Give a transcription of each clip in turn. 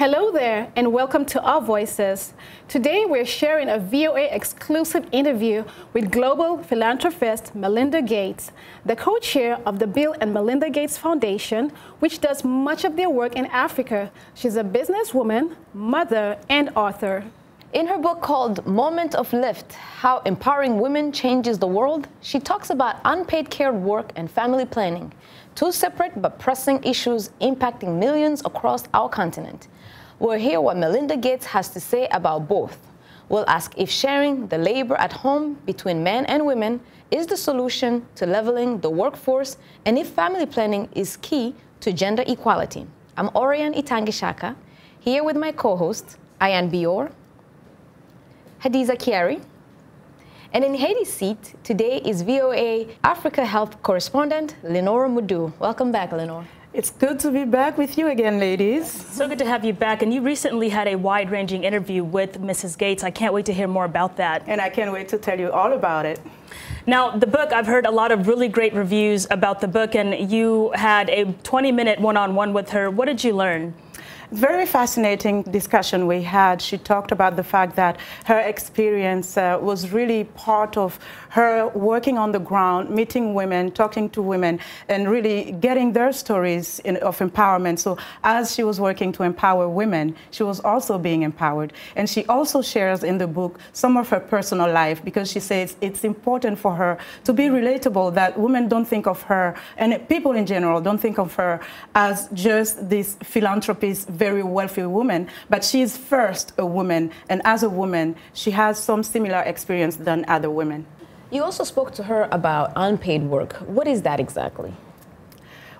Hello there, and welcome to Our Voices. Today, we're sharing a VOA exclusive interview with global philanthropist Melinda Gates, the co-chair of the Bill and Melinda Gates Foundation, which does much of their work in Africa. She's a businesswoman, mother, and author. In her book called Moment of Lift, How Empowering Women Changes the World, she talks about unpaid care work and family planning, two separate but pressing issues impacting millions across our continent. We'll hear what Melinda Gates has to say about both. We'll ask if sharing the labor at home between men and women is the solution to leveling the workforce, and if family planning is key to gender equality. I'm Oriane Itangishaka, here with my co-hosts, Ayan Bior, Hadiza Kiari, and in Haiti's seat today is VOA Africa Health correspondent Linord Moudou. Welcome back, Linord. It's good to be back with you again, ladies. So good to have you back. And you recently had a wide-ranging interview with Mrs. Gates. I can't wait to hear more about that. And I can't wait to tell you all about it. Now, the book, I've heard a lot of really great reviews about the book, and you had a 20-minute one-on-one with her. What did you learn? Very fascinating discussion we had. She talked about the fact that her experience was really part of her working on the ground, meeting women, talking to women, and really getting their stories of empowerment. So as she was working to empower women, she was also being empowered. And she also shares in the book some of her personal life, because she says it's important for her to be relatable, that women don't think of her, and people in general don't think of her as just this philanthropist, very wealthy woman, but she is first a woman, and as a woman, she has some similar experience than other women. You also spoke to her about unpaid work. What is that exactly?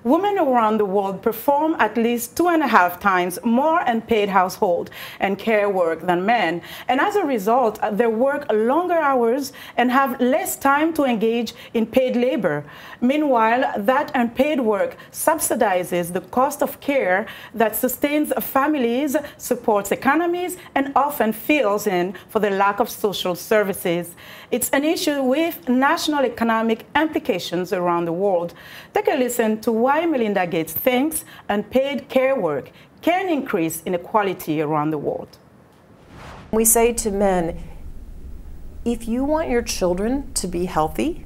Women around the world perform at least 2.5 times more unpaid household and care work than men. And as a result, they work longer hours and have less time to engage in paid labor. Meanwhile, that unpaid work subsidizes the cost of care that sustains families, supports economies, and often fills in for the lack of social services. It's an issue with national economic implications around the world. Take a listen to why Melinda Gates thinks unpaid care work can increase inequality around the world. We say to men, if you want your children to be healthy,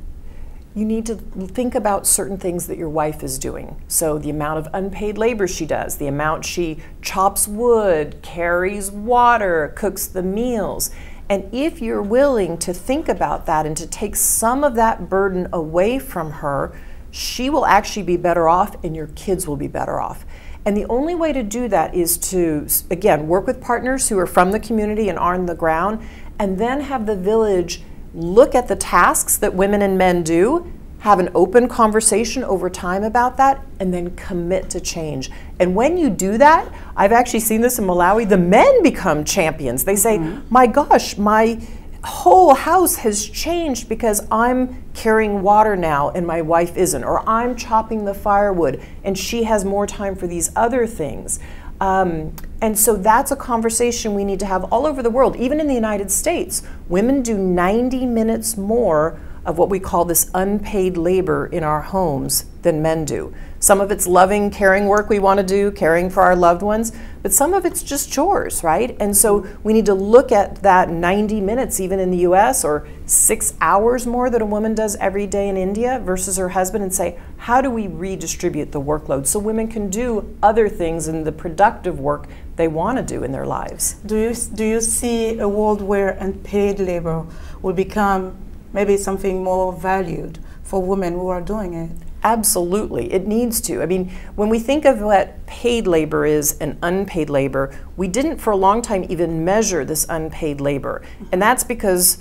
you need to think about certain things that your wife is doing. So the amount of unpaid labor she does, the amount she chops wood, carries water, cooks the meals. And if you're willing to think about that and to take some of that burden away from her, she will actually be better off and your kids will be better off. And the only way to do that is to, again, work with partners who are from the community and are on the ground, and then have the village look at the tasks that women and men do, have an open conversation over time about that, and then commit to change. And when you do that, I've actually seen this in Malawi, the men become champions. They say, my gosh, my whole house has changed because I'm carrying water now and my wife isn't, or I'm chopping the firewood and she has more time for these other things. And so that's a conversation we need to have all over the world. Even in the United States, women do 90 minutes more of what we call this unpaid labor in our homes than men do. Some of it's loving, caring work we want to do, caring for our loved ones, but some of it's just chores, right? And so we need to look at that 90 minutes, even in the US, or 6 hours more that a woman does every day in India versus her husband, and say, how do we redistribute the workload so women can do other things and the productive work they want to do in their lives? Do you see a world where unpaid labor will become maybe something more valued for women who are doing it? Absolutely, it needs to. I mean, when we think of what paid labor is and unpaid labor, we didn't for a long time even measure this unpaid labor. And that's because,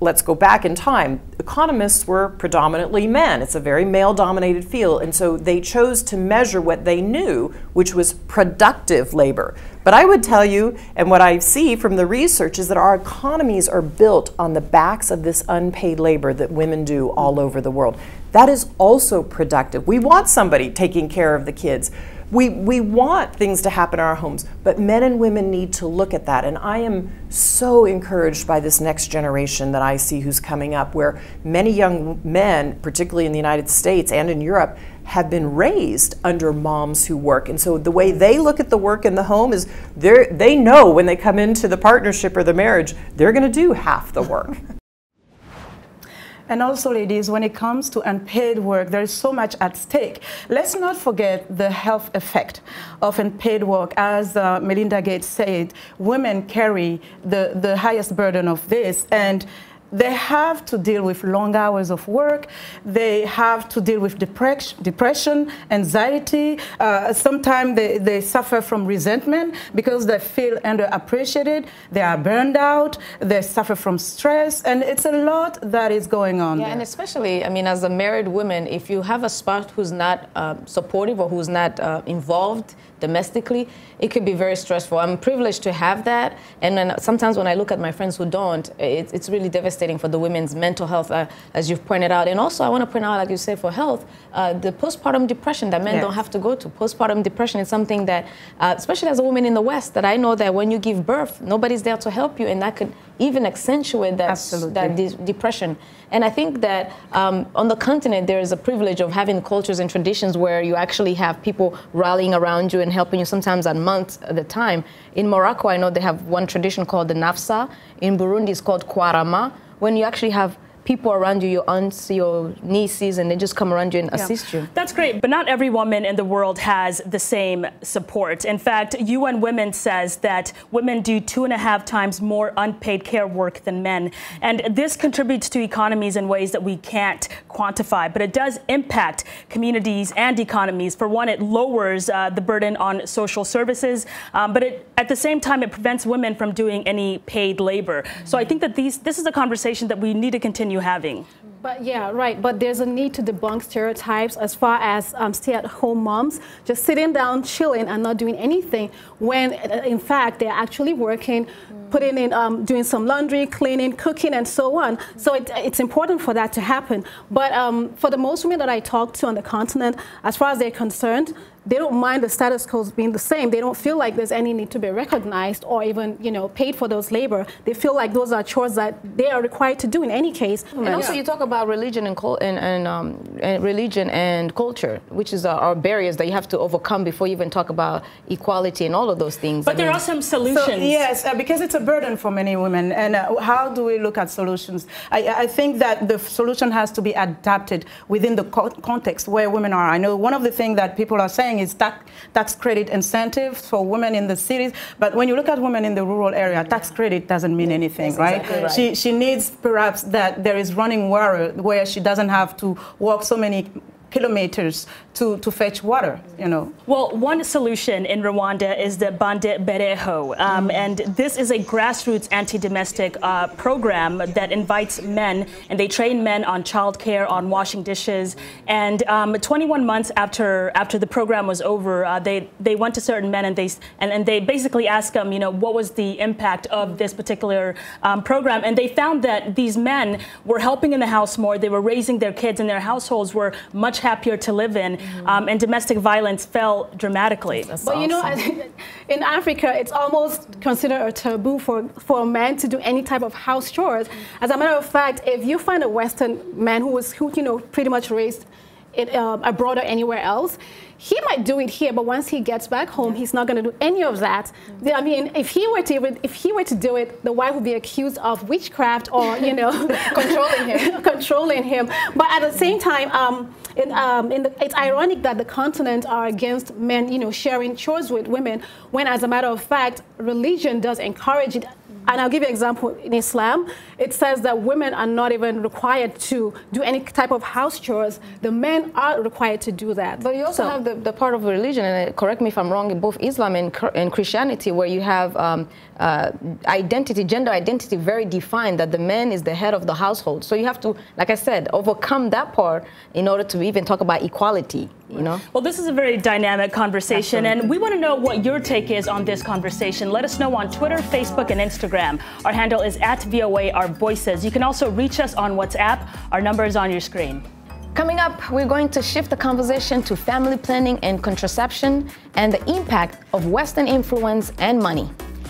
let's go back in time, economists were predominantly men. It's a very male-dominated field, and so they chose to measure what they knew, which was productive labor. But I would tell you, and what I see from the research, is that our economies are built on the backs of this unpaid labor that women do all over the world. That is also productive. We want somebody taking care of the kids. We want things to happen in our homes, but men and women need to look at that. And I am so encouraged by this next generation that I see who's coming up, where many young men, particularly in the United States and in Europe, have been raised under moms who work. And so the way they look at the work in the home is they know when they come into the partnership or the marriage, they're going to do half the work. And also, ladies, when it comes to unpaid work, there is so much at stake. Let's not forget the health effect of unpaid work. As Melinda Gates said, women carry the highest burden of this, and they have to deal with long hours of work. They have to deal with depression, anxiety. Sometimes they suffer from resentment because they feel underappreciated. They are burned out. They suffer from stress. And it's a lot that is going on. Yeah, there. and especially, I mean, as a married woman, if you have a spouse who's not supportive or who's not involved domestically, it could be very stressful. I'm privileged to have that, and then sometimes when I look at my friends who don't, it's really devastating for the women's mental health, as you've pointed out. And also, I want to point out, like you said, for health, the postpartum depression that men don't have to go to. Postpartum depression is something that, especially as a woman in the West, that I know that when you give birth, nobody's there to help you, and that could even accentuate that depression. And I think that on the continent, there is a privilege of having cultures and traditions where you actually have people rallying around you and helping you, sometimes at months at a time. In Morocco, I know they have one tradition called the Nafsa. In Burundi, it's called Kwarama, when you actually have people around you, your aunts, your nieces, and they just come around you and assist you. That's great, but not every woman in the world has the same support. In fact, UN Women says that women do 2.5 times more unpaid care work than men. And this contributes to economies in ways that we can't quantify, but it does impact communities and economies. For one, it lowers the burden on social services, but at the same time, it prevents women from doing any paid labor. So I think that this is a conversation that we need to continue having. But yeah, right. But there's a need to debunk stereotypes as far as stay-at-home moms just sitting down, chilling, and not doing anything when, in fact, they're actually working, putting in, doing some laundry, cleaning, cooking, and so on. So it's important for that to happen. But for the most women that I talk to on the continent, as far as they're concerned, they don't mind the status quo being the same. They don't feel like there's any need to be recognized or even, paid for those labor. They feel like those are chores that they are required to do in any case. And also, you talk about religion and religion and culture, which is our barriers that you have to overcome before you even talk about equality and all of those things. But there are some solutions. So, yes, because it's a burden for many women. And how do we look at solutions? I think that the solution has to be adapted within the context where women are. I know one of the things that people are saying is tax credit incentives for women in the cities. But when you look at women in the rural area, tax credit doesn't mean anything, right? Exactly right. She needs perhaps that there is running water where she doesn't have to walk so many kilometers to fetch water, Well, one solution in Rwanda is the Bande Bereho, and this is a grassroots anti-domestic program that invites men, and they train men on childcare, on washing dishes, and 21 months after the program was over, they went to certain men and they basically asked them, what was the impact of this particular program, and they found that these men were helping in the house more, they were raising their kids, and their households were much happier to live in, and domestic violence fell dramatically. But awesome. In Africa, it's almost considered a taboo for a man to do any type of house chores. As a matter of fact, if you find a Western man who pretty much raised abroad or anywhere else, he might do it here, but once he gets back home, he's not going to do any of that. I mean, if he were to do it, the wife would be accused of witchcraft or controlling him. But at the same time, it's ironic that the continent are against men, sharing chores with women, when, as a matter of fact, religion does encourage it. And I'll give you an example. In Islam, it says that women are not even required to do any type of house chores. The men are required to do that. But you also have the part of religion, and correct me if I'm wrong, in both Islam and Christianity, where you have gender identity very defined, that the man is the head of the household. So you have to, like I said, overcome that part in order to even talk about equality. Well, this is a very dynamic conversation, and we want to know what your take is on this conversation. Let us know on Twitter, Facebook, and Instagram. Our handle is @VOA Our Voices. You can also reach us on WhatsApp. Our number is on your screen. Coming up, we're going to shift the conversation to family planning and contraception and the impact of Western influence and money.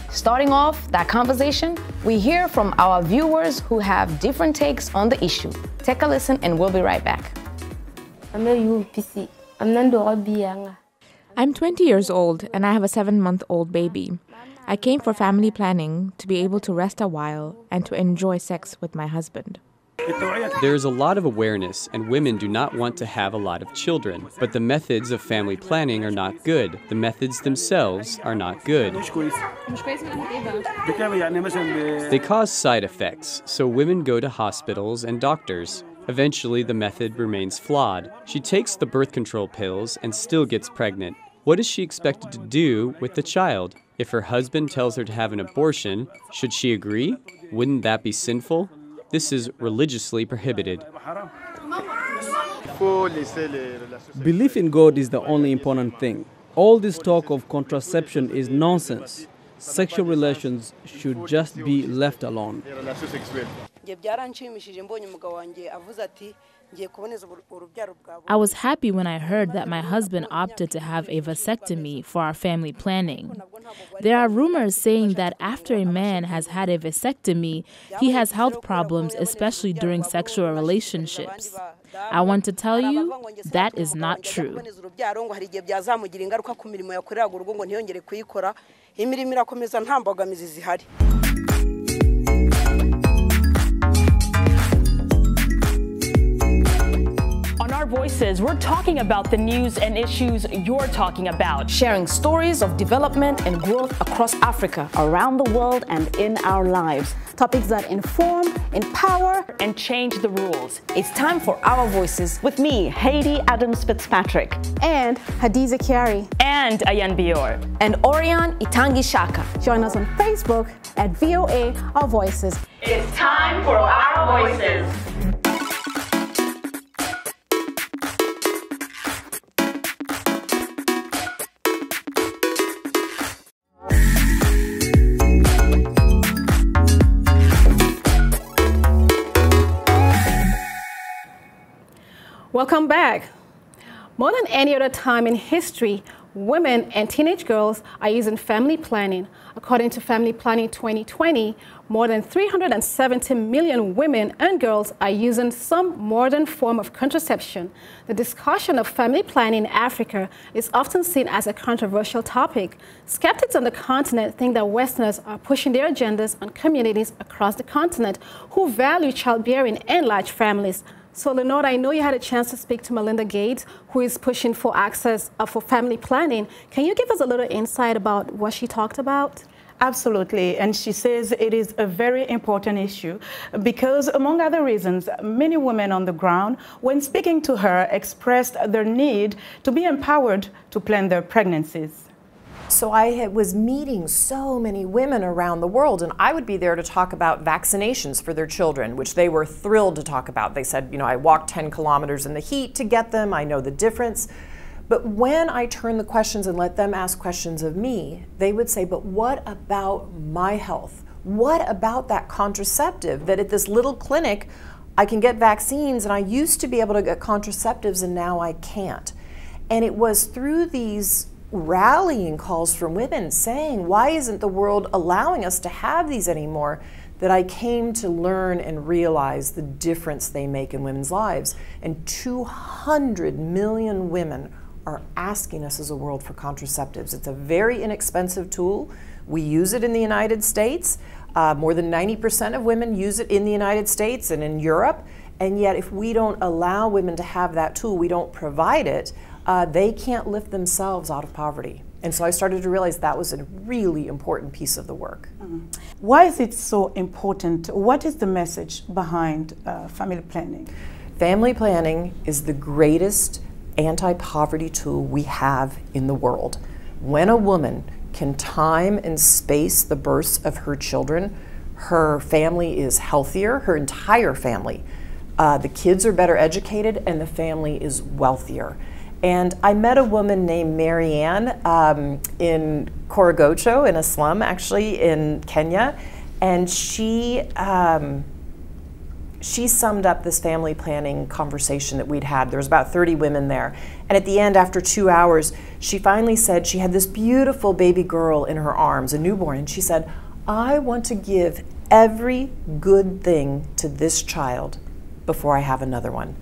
Starting off that conversation, we hear from our viewers who have different takes on the issue. Take a listen, and we'll be right back. I'm 20 years old and I have a 7-month-old baby. I came for family planning to be able to rest a while and to enjoy sex with my husband. There is a lot of awareness, and women do not want to have a lot of children. But the methods of family planning are not good. The methods themselves are not good. They cause side effects, so women go to hospitals and doctors. Eventually, the method remains flawed. She takes the birth control pills and still gets pregnant. What is she expected to do with the child? If her husband tells her to have an abortion, should she agree? Wouldn't that be sinful? This is religiously prohibited. Belief in God is the only important thing. All this talk of contraception is nonsense. Sexual relations should just be left alone. I was happy when I heard that my husband opted to have a vasectomy for our family planning. There are rumors saying that after a man has had a vasectomy, he has health problems, especially during sexual relationships. I want to tell you, that is not true. On Our Voices, we're talking about the news and issues you're talking about. Sharing stories of development and growth across Africa, around the world, and in our lives. Topics that inform, empower, and change the rules. It's time for Our Voices with me, Haiti Adams Fitzpatrick, and Hadiza Kiari, and Ayan Bior, and Orion Itangi Shaka. Join us on Facebook at VOA Our Voices. It's time for Our Voices. Welcome back. More than any other time in history, women and teenage girls are using family planning. According to Family Planning 2020, more than 370 million women and girls are using some modern form of contraception. The discussion of family planning in Africa is often seen as a controversial topic. Skeptics on the continent think that Westerners are pushing their agendas on communities across the continent who value childbearing and large families. So, Linord, I know you had a chance to speak to Melinda Gates, who is pushing for access for family planning. Can you give us a little insight about what she talked about? Absolutely, and she says it is a very important issue because, among other reasons, many women on the ground, when speaking to her, expressed their need to be empowered to plan their pregnancies. So I was meeting so many women around the world, and I would be there to talk about vaccinations for their children, which they were thrilled to talk about. They said, you know, I walked 10 kilometers in the heat to get them. I know the difference. But when I turned the questions and let them ask questions of me, they would say, but what about my health? What about that contraceptive that at this little clinic I can get vaccines, and I used to be able to get contraceptives and now I can't? And it was through these rallying calls from women saying, why isn't the world allowing us to have these anymore, that I came to learn and realize the difference they make in women's lives. And 200 million women are asking us as a world for contraceptives. It's a very inexpensive tool. We use it in the United States. More than 90% of women use it in the United States and in Europe. And yet if we don't allow women to have that tool, we don't provide it, they can't lift themselves out of poverty. And so I started to realize that was a really important piece of the work. Mm-hmm. Why is it so important? What is the message behind family planning? Family planning is the greatest anti-poverty tool we have in the world. When a woman can time and space the births of her children, her family is healthier, her entire family. The kids are better educated and the family is wealthier. And I met a woman named Marianne in Korogocho, in a slum actually in Kenya, and she summed up this family planning conversation that we'd had. There was about 30 women there. And at the end, after 2 hours, she finally said she had this beautiful baby girl in her arms, a newborn, and she said, I want to give every good thing to this child before I have another one.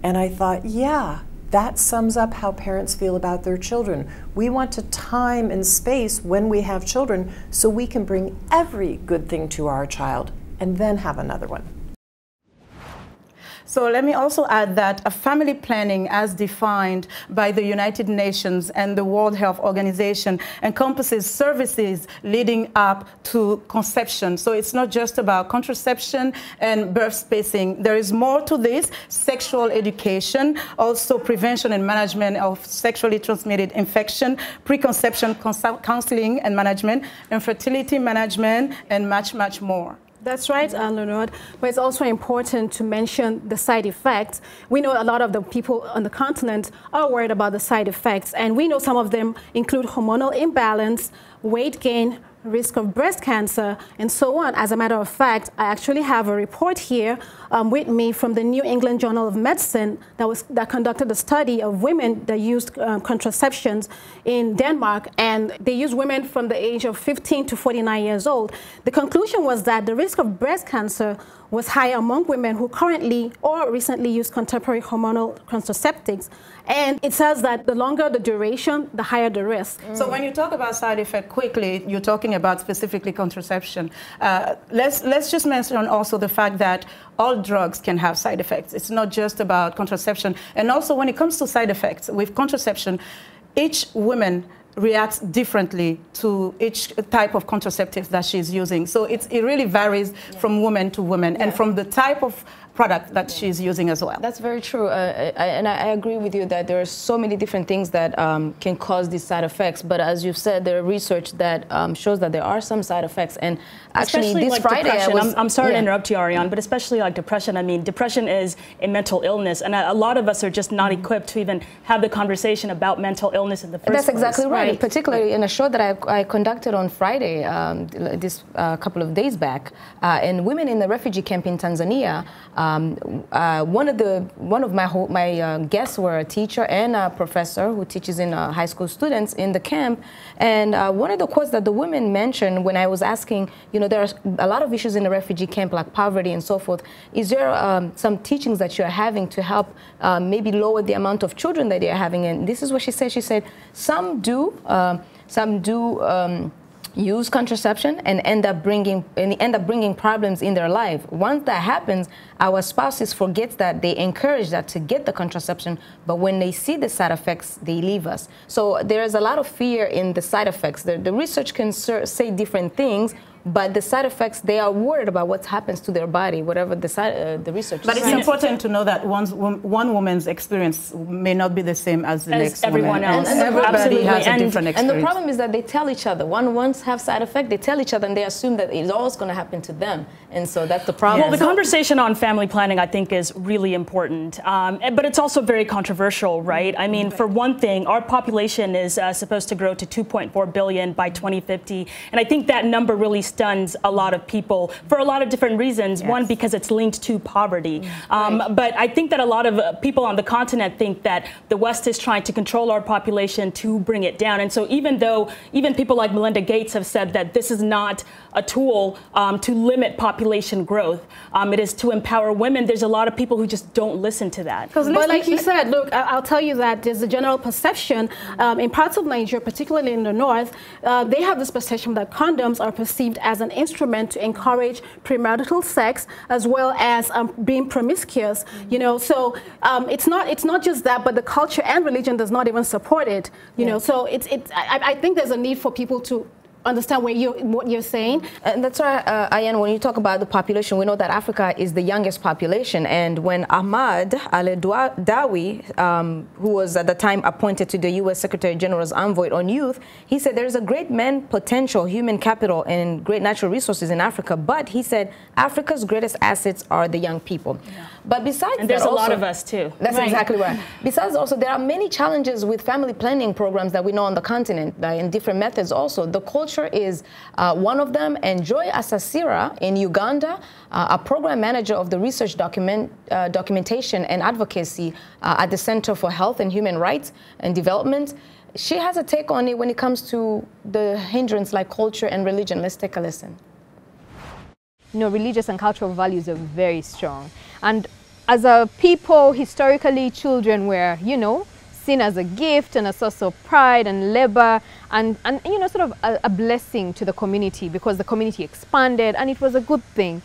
And I thought, yeah, That sums up how parents feel about their children. We want a time and space when we have children so we can bring every good thing to our child and then have another one. So let me also add that a family planning as defined by the United Nations and the World Health Organization encompasses services leading up to conception. So it's not just about contraception and birth spacing. There is more to this: sexual education, also prevention and management of sexually transmitted infection, preconception counseling and management, infertility management, and much more. That's right, Linord. But it's also important to mention the side effects. We know a lot of the people on the continent are worried about the side effects, and we know some of them include hormonal imbalance, weight gain, risk of breast cancer, and so on. As a matter of fact, I actually have a report here with me from the New England Journal of Medicine that conducted a study of women that used contraceptions in Denmark, and they used women from the age of 15 to 49 years old. The conclusion was that the risk of breast cancer was higher among women who currently or recently used contemporary hormonal contraceptives. And it says that the longer the duration, the higher the risk. So when you talk about side effect quickly, you're talking about specifically contraception. Let's just mention also the fact that all drugs can have side effects. It's not just about contraception. And also when it comes to side effects with contraception, each woman reacts differently to each type of contraceptive that she's using. So it really varies from woman to woman and from the type of product that she's using as well. That's very true. And I agree with you that there are so many different things that can cause these side effects. But as you've said, there are research that shows that there are some side effects. And actually, especially this like Friday, I'm sorry to interrupt you, Ariane, but especially like depression. I mean, depression is a mental illness, and a lot of us are just not equipped to even have the conversation about mental illness in the first place. That's exactly right. Particularly in a show that I conducted on Friday, this couple of days back, and women in the refugee camp in Tanzania. One of my guests were a teacher and a professor who teaches in high school students in the camp. And one of the quotes that the women mentioned when I was asking, you know, there are a lot of issues in the refugee camp like poverty and so forth. Is there some teachings that you're having to help maybe lower the amount of children that they're having? And this is what she said. She said, some do use contraception and end up bringing problems in their life. Once that happens, our spouses forget that. They encourage that to get the contraception, but when they see the side effects, they leave us. So there is a lot of fear in the side effects. The research can say different things, but the side effects, they are worried about what happens to their body, whatever the research. But it's important to know that one woman's experience may not be the same as the next everyone woman. else. And everybody has a different experience. And the problem is that they tell each other. Once have side effect, they tell each other, and they assume that it's always going to happen to them. And so that's the problem. Well, the conversation on family planning, I think, is really important. But it's also very controversial, right? I mean, for one thing, our population is supposed to grow to 2.4 billion by 2050. And I think that number really stuns a lot of people for a lot of different reasons. Yes. One, because it's linked to poverty. But I think that a lot of people on the continent think that the West is trying to control our population to bring it down. And so even people like Melinda Gates have said that this is not a tool to limit population growth. It is to empower women. There's a lot of people who just don't listen to that. But like you said, look, I'll tell you that there's a general perception in parts of Nigeria, particularly in the north, they have this perception that condoms are perceived as an instrument to encourage premarital sex as well as being promiscuous. You know, so it's not just that, but the culture and religion does not even support it. You know, so I think there's a need for people to understand what you're saying. And that's right, Ayan, when you talk about the population, we know that Africa is the youngest population. And when Ahmad Al-Dawi, who was at the time appointed to the U.S. Secretary General's envoy on youth, he said there's a great man potential, human capital, and great natural resources in Africa. But he said Africa's greatest assets are the young people. Yeah. But besides and there's that a lot of us too. That's exactly right. Besides also, there are many challenges with family planning programs that we know on the continent, in different methods also. The culture is one of them. And Joy Asasira in Uganda, a program manager of the research documentation and advocacy at the Center for Health and Human Rights and Development, she has a take on it when it comes to the hindrance like culture and religion. Let's take a listen. You know, religious and cultural values are very strong. And as a people, historically, children were, you know, seen as a gift and a source of pride and labor and you know, sort of a blessing to the community, because the community expanded and it was a good thing.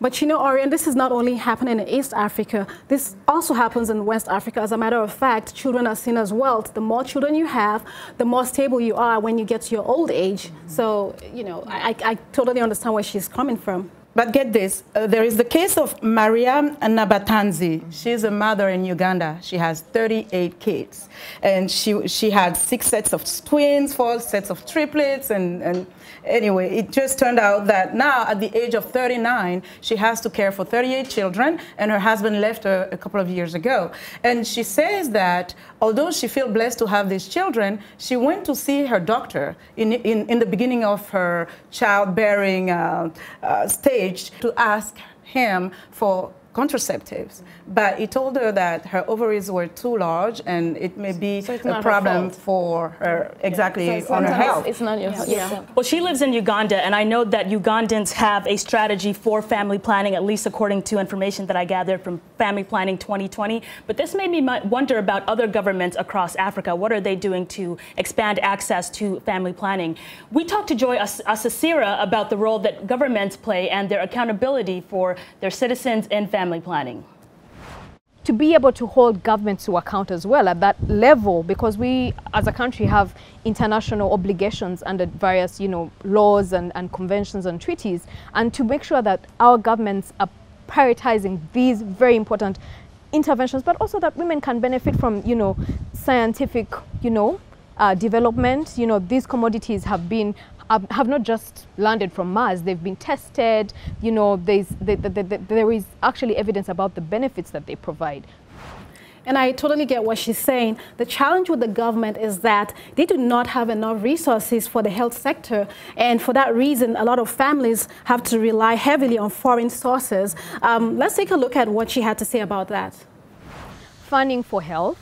But you know, Orion, this is not only happening in East Africa, this also happens in West Africa. As a matter of fact, children are seen as wealth. The more children you have, the more stable you are when you get to your old age. So, you know, I totally understand where she's coming from. But get this, there is the case of Maria Nabatanzi. She's a mother in Uganda. She has 38 kids. And she had 6 sets of twins, 4 sets of triplets, and anyway, it just turned out that now at the age of 39, she has to care for 38 children, and her husband left her a couple of years ago. And she says that although she feels blessed to have these children, she went to see her doctor in the beginning of her childbearing stage to ask him for contraceptives, but he told her that her ovaries were too large and it may be a problem for her, on her health. It's not your fault. Yeah. Well, she lives in Uganda, and I know that Ugandans have a strategy for family planning, at least according to information that I gathered from Family Planning 2020. But this made me wonder about other governments across Africa. What are they doing to expand access to family planning? We talked to Joy Asasira about the role that governments play and their accountability for their citizens in family planning. To be able to hold governments to account as well at that level, because we as a country have international obligations under various, you know, laws and conventions and treaties, and to make sure that our governments are prioritizing these very important interventions, but also that women can benefit from, you know, scientific, you know, development. You know, these commodities have not just landed from Mars, they've been tested. You know, there is actually evidence about the benefits that they provide. And I totally get what she's saying. The challenge with the government is that they do not have enough resources for the health sector. And for that reason, a lot of families have to rely heavily on foreign sources. Let's take a look at what she had to say about that. Funding for health,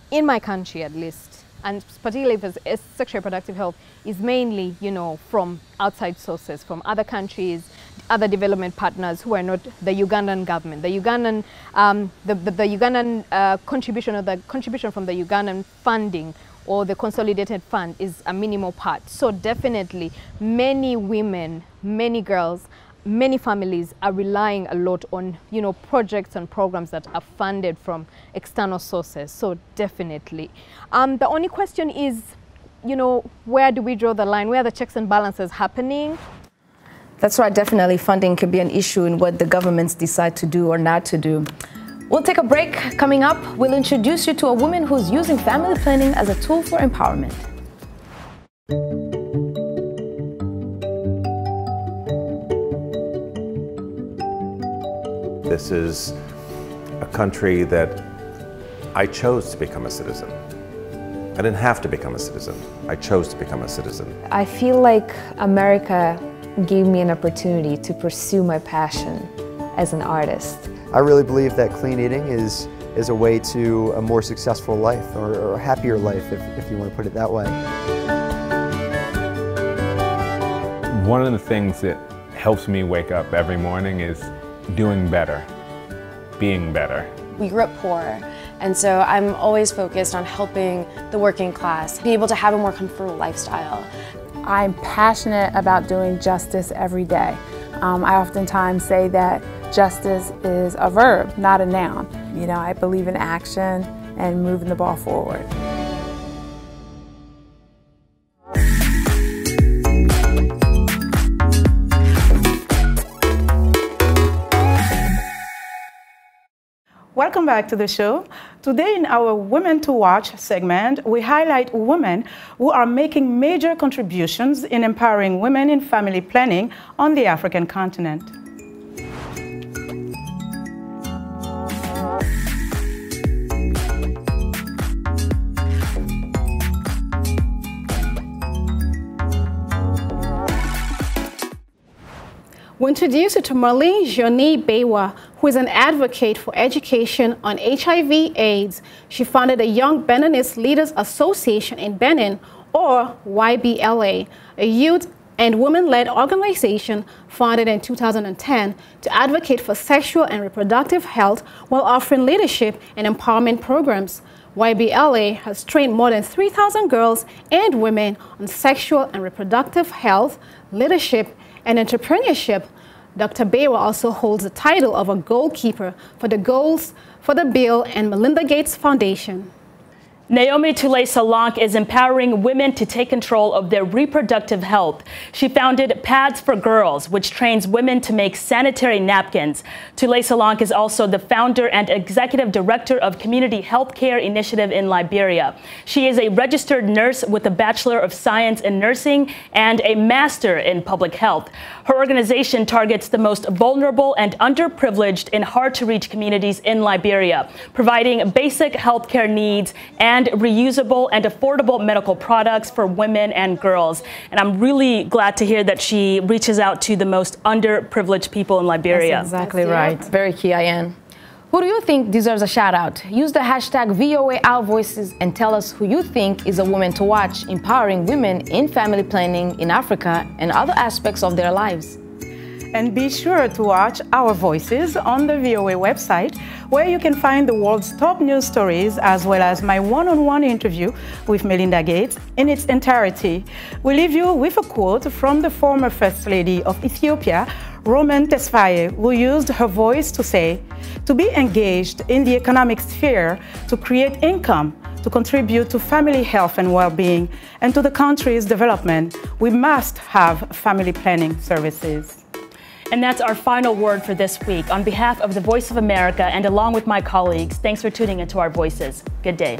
in my country at least, and particularly if it's sexual reproductive health, is mainly, you know, from outside sources, from other countries, other development partners who are not the Ugandan government. The Ugandan, the Ugandan contribution, or the contribution from the Ugandan funding or the consolidated fund is a minimal part. So definitely many women, many girls, many families are relying a lot on, you know, projects and programs that are funded from external sources. So definitely. The only question is, you know, where do we draw the line? Where are the checks and balances happening? That's right, definitely funding could be an issue in what the governments decide to do or not to do. We'll take a break. Coming up, we'll introduce you to a woman who's using family planning as a tool for empowerment. This is a country that I chose to become a citizen. I didn't have to become a citizen. I chose to become a citizen. I feel like America gave me an opportunity to pursue my passion as an artist. I really believe that clean eating is a way to a more successful life, or a happier life, if you want to put it that way. One of the things that helps me wake up every morning is doing better, being better. We grew up poor, and so I'm always focused on helping the working class be able to have a more comfortable lifestyle. I'm passionate about doing justice every day. I oftentimes say that justice is a verb, not a noun. You know, I believe in action and moving the ball forward. Welcome back to the show. Today in our Women to Watch segment, we highlight women who are making major contributions in empowering women in family planning on the African continent. We introduce you to Marlene Johnny Bewa, who is an advocate for education on HIV/AIDS. She founded a Young Beninese Leaders Association in Benin, or YBLA, a youth and women-led organization founded in 2010 to advocate for sexual and reproductive health while offering leadership and empowerment programs. YBLA has trained more than 3,000 girls and women on sexual and reproductive health, leadership, and entrepreneurship. Dr. Bawa also holds the title of a goalkeeper for the goals for the Bill and Melinda Gates Foundation. Naomi Toulé-Salanque is empowering women to take control of their reproductive health. She founded Pads for Girls, which trains women to make sanitary napkins. Toulé-Salanque is also the founder and executive director of Community Healthcare Initiative in Liberia. She is a registered nurse with a Bachelor of Science in Nursing and a Master in Public Health. Her organization targets the most vulnerable and underprivileged in hard-to-reach communities in Liberia, providing basic healthcare needs and reusable and affordable medical products for women and girls. And I'm really glad to hear that she reaches out to the most underprivileged people in Liberia. That's exactly right. Very key, Ian. Who do you think deserves a shout out? Use the hashtag VOA Our Voices and tell us who you think is a woman to watch, empowering women in family planning in Africa and other aspects of their lives. And be sure to watch Our Voices on the VOA website, where you can find the world's top news stories, as well as my one-on-one interview with Melinda Gates in its entirety. We leave you with a quote from the former First Lady of Ethiopia, Roman Tesfaye, who used her voice to say, "To be engaged in the economic sphere, to create income, to contribute to family health and well-being, and to the country's development, we must have family planning services." And that's our final word for this week. On behalf of the Voice of America and along with my colleagues, thanks for tuning into Our Voices. Good day.